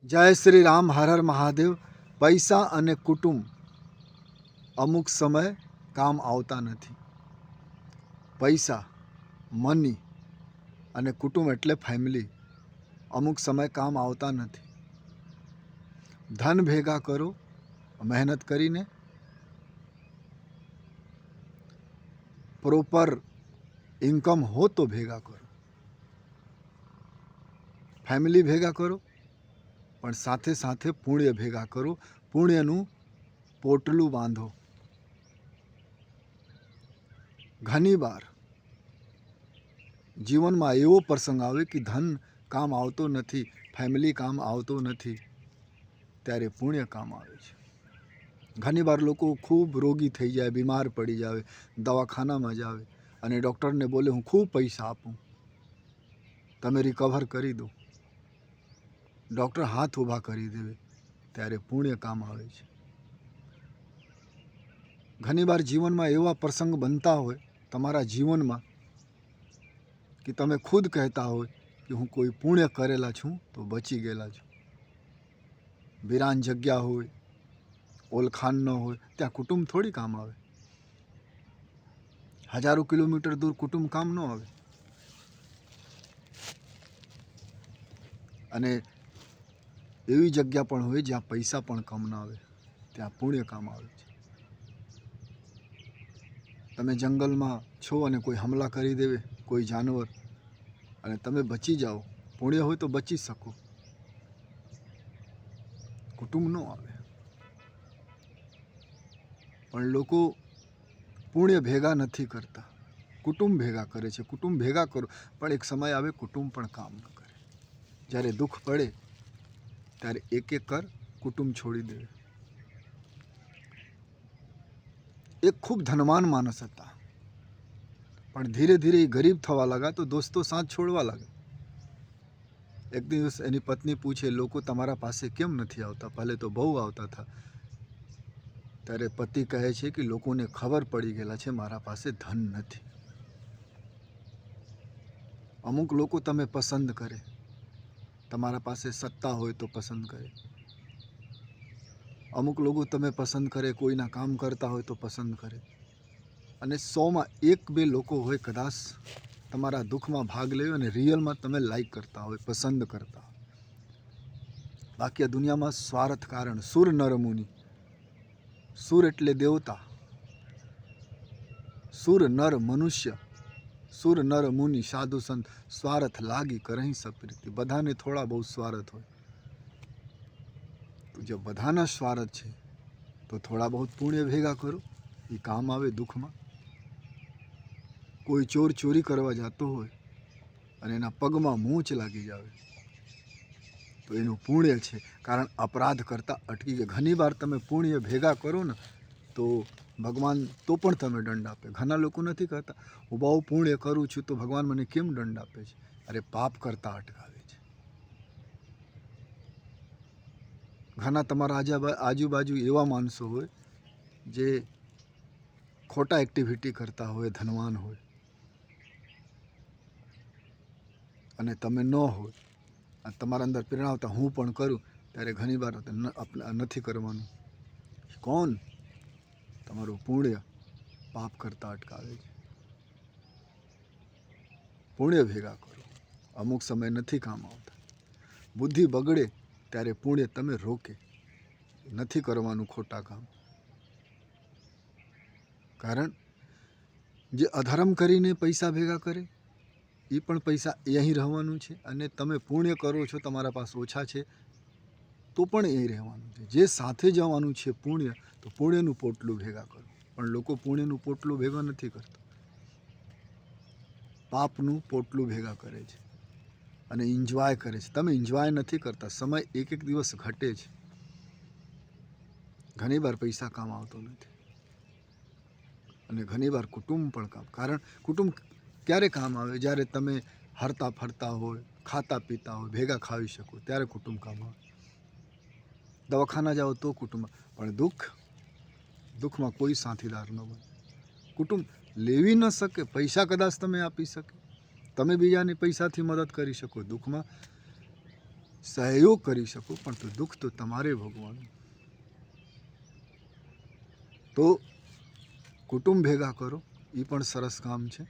જય શ્રી રામ. હર હર મહાદેવ. પૈસા અને કુટુંબ અમુક સમય કામ આવતા નથી. પૈસા, મની અને કુટુંબ એટલે ફેમિલી અમુક સમય કામ આવતા નથી. ધન ભેગા કરો મહેનત કરીને, પ્રોપર ઇન્કમ હો તો ભેગા કરો. ફેમિલી ભેગા કરો, પણ સાથે સાથે પુણ્ય ભેગા કરો. પુણ્યનું પોટલું બાંધો. ઘણી વાર જીવનમાં એવો પ્રસંગ આવે કે ધન કામ આવતો નથી, ફેમિલી કામ આવતો નથી, ત્યારે પુણ્ય કામ આવે છે. ઘણી વાર લોકો ખૂબ રોગી થઈ જાય, બીમાર પડી જાય, દવાખાનામાં જાવે અને ડૉક્ટરને બોલે હું ખૂબ પૈસા આપું, તમે રિકવર કરી દો. ડૉક્ટર હાથ ઊભા કરી દેવે, ત્યારે પુણ્ય કામ આવે છે. ઘણી વાર જીવનમાં એવા પ્રસંગ બનતા હોય તમારા જીવનમાં કે તમે ખુદ કહેતા હોય કે હું કોઈ પુણ્ય કરેલા છું તો બચી ગયેલા છું. વિરાન જગ્યા હોય, ઓળખાણ ન હોય, ત્યાં કુટુંબ થોડી કામ આવે. હજારો કિલોમીટર દૂર કુટુંબ કામ ન આવે. અને એવી જગ્યા પણ હોય જ્યાં પૈસા પણ કામ ના આવે, ત્યાં પુણ્ય કામ આવે છે. તમે જંગલમાં છો અને કોઈ હમલા કરી દેવે, કોઈ જાનવર, અને તમે બચી જાઓ, પુણ્ય હોય તો બચી શકો, કુટુંબ ન આવે. પણ લોકો પુણ્ય ભેગા નથી કરતા, કુટુંબ ભેગા કરે છે. કુટુંબ ભેગા કરો, પણ એક સમય આવે કુટુંબ પણ કામ ન કરે. જ્યારે દુઃખ પડે ત્યારે એક એક કર કુટુંબ છોડી દે. એક ખૂબ ધનવાન માણસ હતા, પણ ધીરે ધીરે એ ગરીબ થવા લાગા તો દોસ્તો સાથ છોડવા લાગ્યા. એક દિવસ એની પત્ની પૂછે, લોકો તમારા પાસે કેમ નથી આવતા? પહેલે તો બહુ આવતા હતા. ત્યારે પતિ કહે છે કે લોકોને ખબર પડી ગયેલા છે મારા પાસે ધન નથી. અમુક લોકો તમે પસંદ કરે, તમારા પાસે સત્તા હોય તો પસંદ કરે. અમુક લોકો તમે પસંદ કરે, કોઈના કામ કરતા હોય તો પસંદ કરે. અને 100માં 1-2 લોકો હોય કદાચ તમારા દુઃખમાં ભાગ લે અને રિયલમાં તમે લાઈક કરતા હોય, પસંદ કરતા હોય. બાકી આ દુનિયામાં સ્વાર્થ કારણ સુર નર મુનિ. સુર એટલે દેવતા, સુર નર મનુષ્ય, સુર નર મુનિ સાધુ સંત સ્વાર્થ લાગી કરહીં સબ પ્રીતિ. બધાને થોડા બહુ સ્વાર્થ હોય. તો જો બધાના સ્વાર્થ છે તો થોડા બહુ પુણ્ય ભેગા કરો, એ કામ આવે દુઃખમાં. કોઈ ચોર ચોરી કરવા જતો હોય અને એના પગમાં મૂંચ લાગી જાવે તો એનું પુણ્ય છે, કારણ અપરાધ કરતાં અટકી ગયા. ઘણી વાર તમે પુણ્ય ભેગા કરો ને તો ભગવાન તો પણ તમે દંડ આપે. ઘણા લોકો નથી કહેતા હું બહુ પુણ્ય કરું છું તો ભગવાન મને કેમ દંડ આપે છે? અરે પાપ કરતાં અટકાવે છે. ઘણા તમારા આજુબાજુ એવા માણસો હોય જે ખોટા એક્ટિવિટી કરતા હોય, ધનવાન હોય, અને તમે ન હોય, તમારા અંદર પ્રેરણા આવતા હું પણ કરું, ત્યારે ઘણી વાર નથી કરવાનું. કોણ? તમારું પુણ્ય પાપ કરતાં અટકાવે છે. પુણ્ય ભેગા કરો, અમુક સમય નથી કામ આવતા. બુદ્ધિ બગડે ત્યારે પુણ્ય તમે રોકે. નથી કરવાનું ખોટા કામ. કારણ જે અધર્મ કરીને પૈસા ભેગા કરે એ પણ પૈસા અહીં રહેવાનું છે, અને તમે પુણ્ય કરો છો, તમારા પાસે ઓછા છે તો પણ અહીં રહેવાનું છે. જે સાથે જવાનું છે પુણ્ય, તો પુણ્યનું પોટલું ભેગા કરો. પણ લોકો પુણ્યનું પોટલું ભેગા નથી કરતા, પાપનું પોટલું ભેગા કરે છે અને એન્જોય કરે છે. તમે એન્જોય નથી કરતા. સમય એક એક દિવસ ઘટે છે. ઘણી વાર પૈસા કામ આવતો નથી, અને ઘણી વાર કુટુંબ પણ કામ. કારણ કુટુંબ ક્યારે કામ આવે? જ્યારે તમે હરતા ફરતા હોય, ખાતા પીતા હોય, ભેગા ખાવી શકો, ત્યારે કુટુંબ કામ આવે. દવાખાના જાઓ તો કુટુંબ. પણ દુઃખમાં કોઈ સાથીદાર ન બને. કુટુંબ લેવી ન શકે. પૈસા કદાચ તમે આપી શકે, તમે બીજાની પૈસાથી મદદ કરી શકો. દુઃખમાં સહયોગ કરી શકો, પણ તો દુઃખ તો તમારે ભોગવવાનું. તો કુટુંબ ભેગા કરો, એ પણ સરસ કામ છે.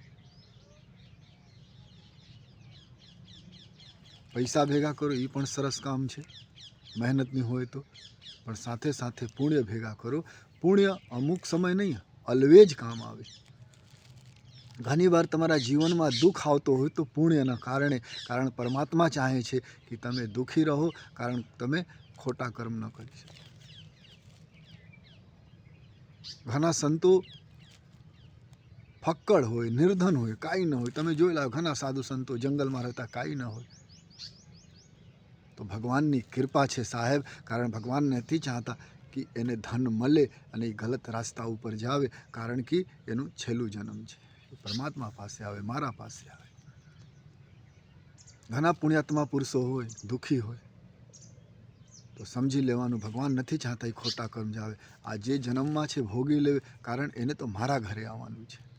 પૈસા ભેગા કરો, એ પણ સરસ કામ છે, મહેનતની હોય તો. પણ સાથે સાથે પુણ્ય ભેગા કરો. પુણ્ય અમુક સમય નહીં, અલવેજ કામ આવે. ઘણી વાર તમારા જીવનમાં દુઃખ આવતો હોય તો પુણ્યના કારણે, કારણ પરમાત્મા ચાહે છે કે તમે દુઃખી રહો, કારણ તમે ખોટા કર્મ ન કરી શકો. ઘણા સંતો ફક્કડ હોય, નિર્ધન હોય, કાંઈ ન હોય. તમે જોઈ લો, ઘણા સાધુ સંતો જંગલમાં રહેતા, કાંઈ ન હોય. તો ભગવાનની કૃપા છે સાહેબ, કારણ ભગવાન નથી ચાહતા કે એને ધન મળે અને એ ગલત રસ્તા ઉપર જાવે, કારણ કે એનું છેલ્લું જન્મ છે. પરમાત્મા પાસે આવે, મારા પાસે આવે. ઘણા પુણ્યાત્મા પુરુષો હોય, દુઃખી હોય, તો સમજી લેવાનું ભગવાન નથી ચાહતા એ ખોટા કર્મ જાવે. આ જે જન્મમાં છે ભોગી લેવે, કારણ એને તો મારા ઘરે આવવાનું છે.